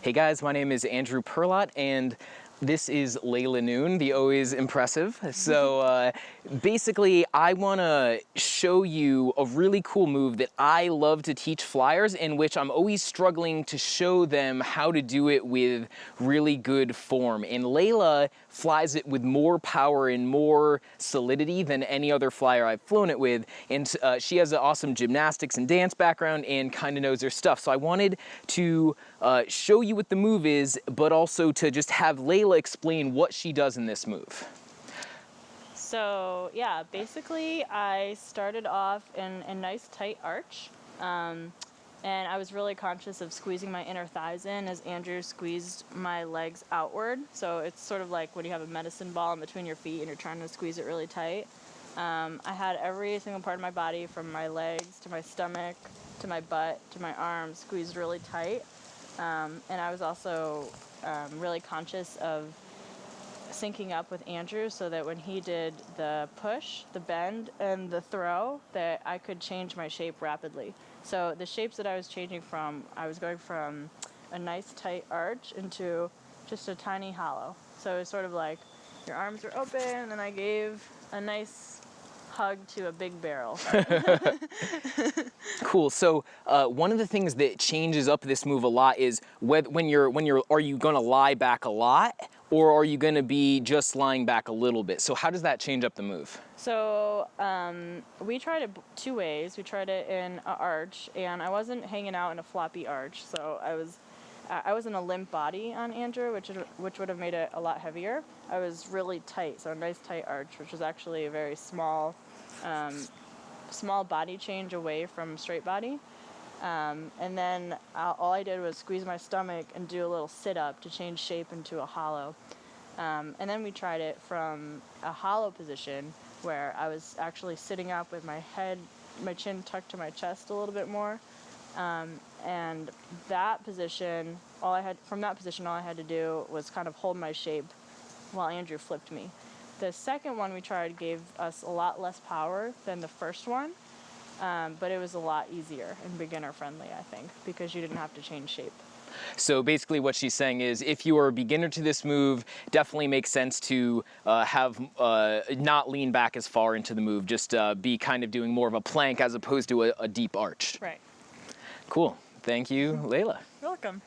Hey guys, my name is Andrew Perlot, and this is Leila Noone, the always impressive. So basically, I want to show you a really cool move that I love to teach flyers, in which I'm always struggling to show them how to do it with really good form. And Leila flies it with more power and more solidity than any other flyer I've flown it with. And she has an awesome gymnastics and dance background and kind of knows her stuff. So I wanted to show you what the move is, but also to just have Leila explain what she does in this move. So yeah, basically I started off in a nice tight arch, and I was really conscious of squeezing my inner thighs in as Andrew squeezed my legs outward. So it's sort of like when you have a medicine ball in between your feet and you're trying to squeeze it really tight. I had every single part of my body, from my legs to my stomach to my butt to my arms, squeezed really tight. And I was also really conscious of syncing up with Andrew so that when he did the push, the bend, and the throw, that I could change my shape rapidly. So the shapes that I was changing from, I was going from a nice tight arch into just a tiny hollow. So it was sort of like your arms were open, and then I gave a nice hug to a big barrel. Cool. So one of the things that changes up this move a lot is when you're are you going to lie back a lot, or are you going to be just lying back a little bit? So how does that change up the move? So we tried it two ways. We tried it in an arch, and I wasn't hanging out in a floppy arch, so I was in a limp body on Andrew, which would have made it a lot heavier. I was really tight, so a nice tight arch, which was actually a very small body change away from straight body. And then all I did was squeeze my stomach and do a little sit-up to change shape into a hollow. And then we tried it from a hollow position, where I was actually sitting up with my chin tucked to my chest a little bit more. And that position, all I had to do was kind of hold my shape while Andrew flipped me. The second one we tried gave us a lot less power than the first one, but it was a lot easier and beginner friendly, I think, because you didn't have to change shape. So basically what she's saying is, if you are a beginner to this move, definitely makes sense to have not lean back as far into the move, just be kind of doing more of a plank as opposed to a deep arch. Right. Cool. Thank you, Leila. You're welcome.